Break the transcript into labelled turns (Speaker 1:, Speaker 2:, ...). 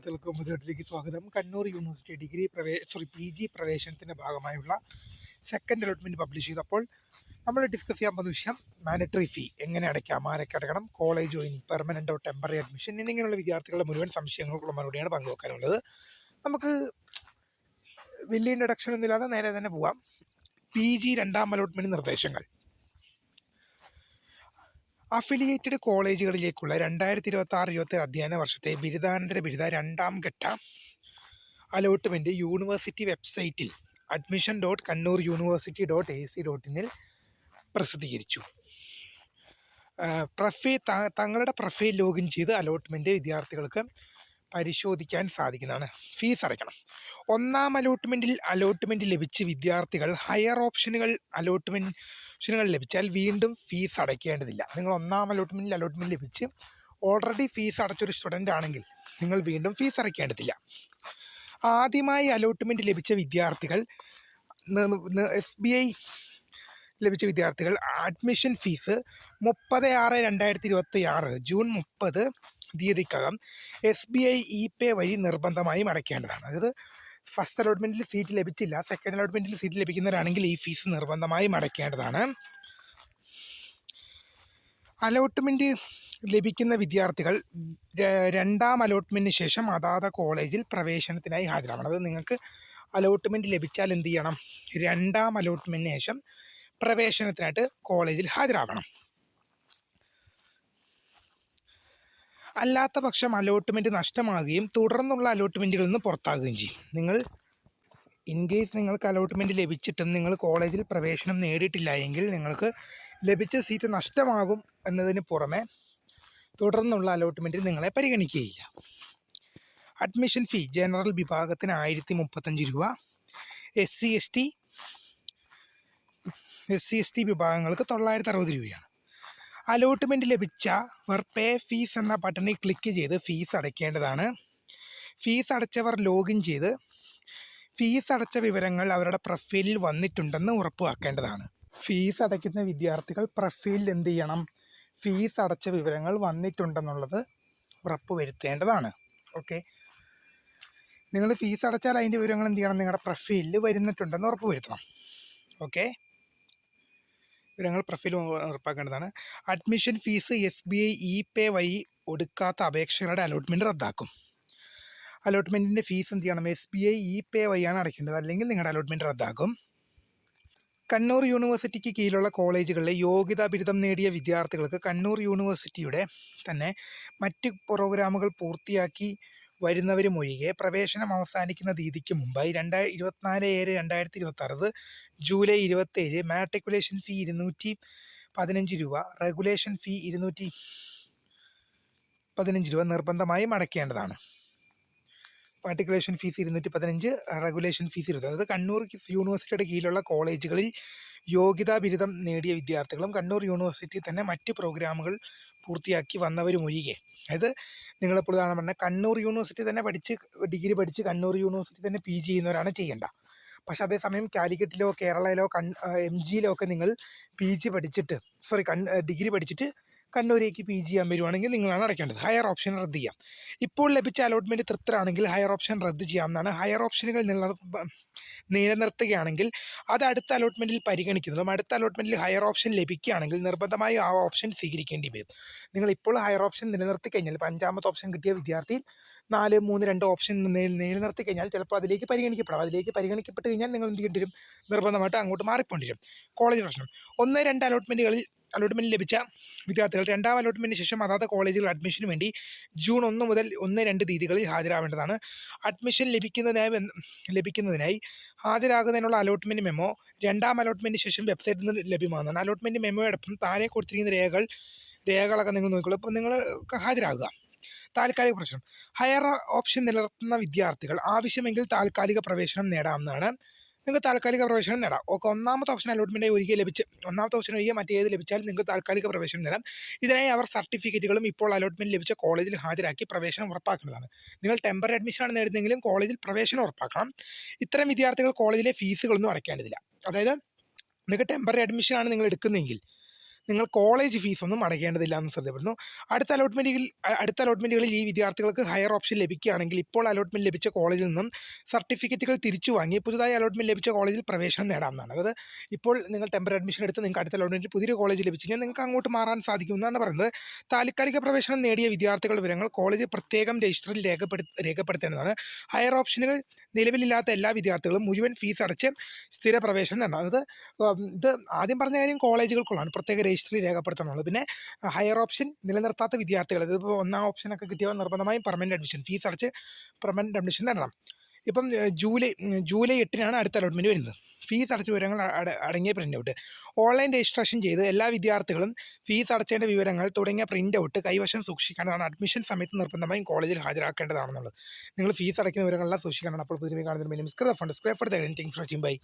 Speaker 1: പുതിയതിലേക്ക് സ്വാഗതം. Kannur university PG പ്രവേശനത്തിൻ്റെ ഭാഗമായുള്ള second allotment publish ചെയ്തപ്പോൾ നമ്മൾ ഡിസ്കസ് ചെയ്യാൻ പോകുന്ന വിഷയം മാൻഡറ്ററി ഫീ എങ്ങനെ അടയ്ക്കാം, ആരൊക്കെ അടയ്ക്കണം, college joining, permanent temporary admission എന്നിങ്ങനെയുള്ള വിദ്യാർത്ഥികളുടെ മുഴുവൻ സംശയങ്ങൾക്കുള്ള മറുപടിയാണ് പങ്കുവെക്കാനുള്ളത്. നമുക്ക് വലിയ ഇൻട്രഡക്ഷൻ ഒന്നുമില്ലാതെ നേരെ തന്നെ പോവാം. PG രണ്ടാം അലോട്ട്മെൻറ്റ് നിർദ്ദേശങ്ങൾ. അഫിലിയേറ്റഡ് കോളേജുകളിലേക്കുള്ള 2026-27 അധ്യയന വർഷത്തെ ബിരുദാനന്തര രണ്ടാം ഘട്ട അലോട്ട്മെൻറ്റ് യൂണിവേഴ്സിറ്റി വെബ്സൈറ്റിൽ admission.kannur.university.ac.in പ്രസിദ്ധീകരിച്ചു. തങ്ങളുടെ പ്രൊഫൈൽ ലോഗിൻ ചെയ്ത് അലോട്ട്മെൻറ്റ് വിദ്യാർത്ഥികൾക്ക് പരിശോധിക്കാൻ സാധിക്കുന്നതാണ്. ഫീസ് അടയ്ക്കണം. ഒന്നാം അലോട്ട്മെൻറ്റ് ലഭിച്ച വിദ്യാർത്ഥികൾ ഹയർ ഓപ്ഷനുകൾ ലഭിച്ചാൽ വീണ്ടും ഫീസ് അടയ്ക്കേണ്ടതില്ല. നിങ്ങൾ ഒന്നാം അലോട്ട്മെൻറ്റ് ലഭിച്ച് ഓൾറെഡി ഫീസ് അടച്ചൊരു സ്റ്റുഡൻ്റ് ആണെങ്കിൽ നിങ്ങൾ വീണ്ടും ഫീസ് അടയ്ക്കേണ്ടതില്ല. ആദ്യമായി അലോട്ട്മെൻറ്റ് ലഭിച്ച വിദ്യാർത്ഥികൾ SBI ലഭിച്ച വിദ്യാർത്ഥികൾ അഡ്മിഷൻ ഫീസ് 30/6/2026 ജൂൺ 30 തീയതിക്കകം SBI ഇ-പേ വഴി നിർബന്ധമായും അടയ്ക്കേണ്ടതാണ്. അതായത് ഫസ്റ്റ് അലോട്ട്മെൻറ്റിൽ സീറ്റ് ലഭിച്ചില്ല, സെക്കൻഡ് അലോട്ട്മെൻറ്റിൽ സീറ്റ് ലഭിക്കുന്നവരാണെങ്കിൽ ഈ ഫീസ് നിർബന്ധമായും അടയ്ക്കേണ്ടതാണ്. അലോട്ട്മെൻറ്റ് ലഭിക്കുന്ന വിദ്യാർത്ഥികൾ രണ്ടാം അലോട്ട്മെൻറ്റിന് ശേഷം അതാത് കോളേജിൽ പ്രവേശനത്തിനായി ഹാജരാകണം. അത് നിങ്ങൾക്ക് അലോട്ട്മെൻറ്റ് ലഭിച്ചാൽ എന്ത് ചെയ്യണം? രണ്ടാം അലോട്ട്മെൻറ്റിന് ശേഷം പ്രവേശനത്തിനായിട്ട് കോളേജിൽ ഹാജരാകണം. അല്ലാത്ത പക്ഷം അലോട്ട്മെൻറ്റ് നഷ്ടമാകുകയും തുടർന്നുള്ള അലോട്ട്മെൻറ്റുകളിൽ നിന്ന് പുറത്താകുകയും ചെയ്യും. നിങ്ങൾ ഇൻകേസ് നിങ്ങൾക്ക് അലോട്ട്മെൻറ്റ് ലഭിച്ചിട്ടും നിങ്ങൾ കോളേജിൽ പ്രവേശനം നേടിയിട്ടില്ല എങ്കിൽ നിങ്ങൾക്ക് ലഭിച്ച സീറ്റ് നഷ്ടമാകും എന്നതിന് പുറമെ തുടർന്നുള്ള അലോട്ട്മെൻറ്റിൽ നിങ്ങളെ പരിഗണിക്കുകയില്ല. അഡ്മിഷൻ ഫീ ജനറൽ വിഭാഗത്തിന് 1035 രൂപ, SC/ST വിഭാഗങ്ങൾക്ക് 960 രൂപയാണ്. അലോട്ട്മെൻറ്റ് ലഭിച്ചവർ പേ ഫീസ് എന്ന ബട്ടണിൽ ക്ലിക്ക് ചെയ്ത് ഫീസ് അടയ്ക്കേണ്ടതാണ്. ഫീസ് അടച്ചവർ ലോഗിൻ ചെയ്ത് ഫീസ് അടച്ച വിവരങ്ങൾ അവരുടെ പ്രൊഫൈലിൽ വന്നിട്ടുണ്ടെന്ന് ഉറപ്പാക്കേണ്ടതാണ്. ഫീസ് അടയ്ക്കുന്ന വിദ്യാർത്ഥികൾ പ്രൊഫൈലിൽ എന്ത് ചെയ്യണം? ഫീസ് അടച്ച വിവരങ്ങൾ വന്നിട്ടുണ്ടെന്നുള്ളത് ഉറപ്പ് വരുത്തേണ്ടതാണ്. ഓക്കെ, നിങ്ങൾ ഫീസ് അടച്ചാൽ അതിൻ്റെ വിവരങ്ങൾ എന്ത് ചെയ്യണം? നിങ്ങളുടെ പ്രൊഫൈലിൽ വരുന്നിട്ടുണ്ടെന്ന് ഉറപ്പ് വരുത്തണം. ഓക്കെ, വിവരങ്ങൾ പ്രൊഫൈൽ ഉറപ്പാക്കേണ്ടതാണ്. അഡ്മിഷൻ ഫീസ് SBI ഇ-പേ വഴി ഒടുക്കാത്ത അപേക്ഷകരുടെ അലോട്ട്മെൻറ്റ് റദ്ദാക്കും. അലോട്ട്മെൻറ്റിൻ്റെ ഫീസ് എന്ത് ചെയ്യണം? SBI ഇ-പേ വഴിയാണ് അടയ്ക്കേണ്ടത്, അല്ലെങ്കിൽ നിങ്ങളുടെ അലോട്ട്മെൻറ്റ് റദ്ദാക്കും. കണ്ണൂർ യൂണിവേഴ്സിറ്റിക്ക് കീഴിലുള്ള കോളേജുകളിലെ യോഗ്യതാ ബിരുദം നേടിയ വിദ്യാർത്ഥികൾക്ക് കണ്ണൂർ യൂണിവേഴ്സിറ്റിയുടെ തന്നെ മറ്റ് പ്രോഗ്രാമുകൾ പൂർത്തിയാക്കി വരുന്നവരും ഒഴികെ പ്രവേശനം അവസാനിക്കുന്ന തീയതിക്ക് മുമ്പായി 24/7/2026 ജൂലൈ 27 മാട്രിക്കുലേഷൻ ഫീ 215 രൂപ, റെഗുലേഷൻ ഫീ 215 രൂപ നിർബന്ധമായും അടയ്ക്കേണ്ടതാണ്. Matriculation fees 215, regulation fees 20. അതായത് കണ്ണൂർ യൂണിവേഴ്സിറ്റിയുടെ കീഴിലുള്ള കോളേജുകളിൽ യോഗ്യതാ ബിരുദം നേടിയ വിദ്യാർത്ഥികളും കണ്ണൂർ യൂണിവേഴ്സിറ്റി തന്നെ മറ്റ് പ്രോഗ്രാമുകൾ പൂർത്തിയാക്കി വന്നവരും ഒഴികെ, അതായത് നിങ്ങളിപ്പോൾ ഉദാഹരണം പറഞ്ഞാൽ കണ്ണൂർ യൂണിവേഴ്സിറ്റി തന്നെ ഡിഗ്രി പഠിച്ച് കണ്ണൂർ യൂണിവേഴ്സിറ്റി തന്നെ PG ചെയ്യുന്നവരാണ് ചെയ്യേണ്ട. പക്ഷേ അതേസമയം കാലിക്കറ്റിലോ കേരളയിലോ MGയിലോ ഒക്കെ നിങ്ങൾ ഡിഗ്രി പഠിച്ചിട്ട് കണ്ണൂരേക്ക് PG ചെയ്യാൻ വരുവാണെങ്കിൽ നിങ്ങളാണ് അടയ്ക്കേണ്ടത്. ഹയർ ഓപ്ഷൻ റദ്ദ് ചെയ്യാം. ഇപ്പോൾ ലഭിച്ച അലോട്ട്മെൻറ്റ് തൃപ്തരാണെങ്കിൽ ഹയർ ഓപ്ഷൻ റദ്ദ് ചെയ്യാവുന്നതാണ്. ഹയർ ഓപ്ഷനുകൾ നിലനിർത്തുകയാണെങ്കിൽ അത് അടുത്ത അലോട്ട്മെൻറ്റിൽ പരിഗണിക്കുന്നതും അടുത്ത അലോട്ട്മെൻറ്റിൽ ഹയർ ഓപ്ഷൻ ലഭിക്കുകയാണെങ്കിൽ നിർബന്ധമായും ആ ഓപ്ഷൻ സ്വീകരിക്കേണ്ടി വരും. നിങ്ങളിപ്പോൾ ഹയർ ഓപ്ഷൻ നിലനിർത്തി കഴിഞ്ഞാൽ, ഇപ്പോൾ 5ാമത്തെ ഓപ്ഷൻ കിട്ടിയ വിദ്യാർത്ഥി 4, 3, 2 ഓപ്ഷൻ നിലനിർത്തി കഴിഞ്ഞാൽ ചിലപ്പോൾ അതിലേക്ക് പരിഗണിക്കപ്പെടാം. അതിലേക്ക് പരിഗണിക്കപ്പെട്ട് കഴിഞ്ഞാൽ നിങ്ങൾ എന്ത് ചെയ്യേണ്ടി വരും? നിർബന്ധമായിട്ട് അങ്ങോട്ട് മാറിപ്പോണ്ടി വരും. കോളേജ് പ്രശ്നം. 1, 2 അലോട്ട്മെൻറ്റ് ലഭിച്ച വിദ്യാർത്ഥികൾ രണ്ടാം അലോട്ട്മെൻറ്റിന് ശേഷം അതാത് കോളേജുകൾ അഡ്മിഷന് വേണ്ടി ജൂൺ 1 മുതൽ 1-2 തീയതികളിൽ ഹാജരാവേണ്ടതാണ്. അഡ്മിഷൻ ലഭിക്കുന്നതിനായി ഹാജരാകുന്നതിനുള്ള അലോട്ട്മെൻറ്റ് മെമ്മോ രണ്ടാം അലോട്ട്മെൻറ്റിന് ശേഷം വെബ്സൈറ്റിൽ നിന്ന് ലഭ്യമാകുന്നതാണ്. അലോട്ട്മെൻറ്റ് മെമ്മോയോടൊപ്പം താഴെ കൊടുത്തിരിക്കുന്ന രേഖകളൊക്കെ നിങ്ങൾ നോക്കിക്കോളൂ. അപ്പോൾ നിങ്ങൾ ഹാജരാകുക. താൽക്കാലിക പ്രവേശനം. ഹയർ ഓപ്ഷൻ നിലനിർത്തുന്ന വിദ്യാർത്ഥികൾ ആവശ്യമെങ്കിൽ താൽക്കാലിക പ്രവേശനം നേടാവുന്നതാണ്. നിങ്ങൾക്ക് താൽക്കാലിക പ്രവേശനം നേടാം. ഒന്നാമത്തെ ഓപ്ഷൻ അലോട്ട്മെൻറ്റ് ഒന്നാമത്തെ ഓപ്ഷൻ ഒഴികെ മറ്റേത് ലഭിച്ചാൽ നിങ്ങൾക്ക് താൽക്കാലിക പ്രവേശനം നേടാം. ഇതിനായി അവർ സർട്ടിഫിക്കറ്റുകളും ഇപ്പോൾ അലോട്ട്മെൻറ്റ് ലഭിച്ച കോളേജിൽ ഹാജരാക്കി പ്രവേശനം ഉറപ്പാക്കുന്നതാണ്. നിങ്ങൾ ടെമ്പററി അഡ്മിഷനാണ് നേടുന്നതെങ്കിലും കോളേജിൽ പ്രവേശനം ഉറപ്പാക്കണം. ഇത്തരം വിദ്യാർത്ഥികൾ കോളേജിലെ ഫീസുകളൊന്നും അടയ്ക്കേണ്ടതില്ല. അതായത് നിങ്ങൾക്ക് ടെമ്പററി അഡ്മിഷനാണ് നിങ്ങൾ എടുക്കുന്നതെങ്കിൽ നിങ്ങൾ കോളേജ് ഫീസൊന്നും അടയ്ക്കേണ്ടതില്ല എന്ന് ശ്രദ്ധപ്പെടുന്നു. അടുത്ത അലോട്ട്മെൻറ്റുകളിൽ ഈ വിദ്യാർത്ഥികൾക്ക് ഹയർ ഓപ്ഷൻ ലഭിക്കുകയാണെങ്കിൽ ഇപ്പോൾ അലോട്ട്മെൻറ്റ് ലഭിച്ച കോളേജിൽ നിന്നും സർട്ടിഫിക്കറ്റുകൾ തിരിച്ചു വാങ്ങി പുതുതായി അലോട്ട്മെൻറ്റ് ലഭിച്ച കോളേജിൽ പ്രവേശനം നേടാവുന്നതാണ്. അതായത് ഇപ്പോൾ നിങ്ങൾ ടെമ്പററി അഡ്മിഷൻ എടുത്ത് നിങ്ങൾക്ക് അടുത്ത അലോട്ട്മെൻറ്റിൽ പുതിയൊരു കോളേജ് ലഭിച്ചു കഴിഞ്ഞാൽ നിങ്ങൾക്ക് അങ്ങോട്ട് മാറാൻ സാധിക്കുമെന്നാണ് പറയുന്നത്. താൽക്കാലിക പ്രവേശനം നേടിയ വിദ്യാർത്ഥികളുടെ വിവരങ്ങൾ കോളേജ് പ്രത്യേകം രജിസ്റ്ററിൽ രേഖപ്പെടുത്തേണ്ടതാണ്. ഹയർ ഓപ്ഷനുകൾ നിലവിലില്ലാത്ത എല്ലാ വിദ്യാർത്ഥികളും മുഴുവൻ ഫീസ് അടച്ച് സ്ഥിര പ്രവേശനം നേടണം. അതായത് ഇത് ആദ്യം പറഞ്ഞ കാര്യം കോളേജുകൾക്കുള്ളതാണ് പ്രത്യേക രജിസ്റ്ററിൽ രേഖപ്പെടുത്തണമെന്നുള്ളത്. പിന്നെ ഹയർ ഓപ്ഷൻ നിലനിർത്താത്ത വിദ്യാർത്ഥികൾ, ഇതിപ്പോൾ ഒന്നാം ഓപ്ഷനൊക്കെ കിട്ടിയവർ നിർബന്ധമായും പെർമനൻറ്റ് അഡ്മിഷൻ ഫീസ് അടച്ച് പെർമനൻറ്റ് അഡ്മിഷൻ നേടണം. ഇപ്പം ജൂലൈ 8-നാണ് അടുത്ത അലോട്ട്മെൻറ്റ് വരുന്നത്. ഫീസ് അടച്ച വിവരങ്ങൾ അടങ്ങിയ പ്രിൻ്റ് ഔട്ട് ഓൺലൈൻ രജിസ്ട്രേഷൻ ചെയ്ത് എല്ലാ വിദ്യാർത്ഥികളും ഫീസ് അടച്ചതിൻ്റെ വിവരങ്ങൾ തുടങ്ങിയ പ്രിൻ്റ് ഔട്ട് കൈവശം സൂക്ഷിക്കേണ്ടതാണ്. അഡ്മിഷൻ സമയത്ത് നിർബന്ധമായും കോളേജിൽ ഹാജരാക്കേണ്ടതാണെന്നുള്ളത്. നിങ്ങൾ ഫീസ് അടയ്ക്കുന്ന വിവരങ്ങളെല്ലാം സൂക്ഷിക്കേണ്ടതാണ്. അപ്പോൾ പുതിയ കാണുന്നതിന് മിസ്കൃത fund square for the things by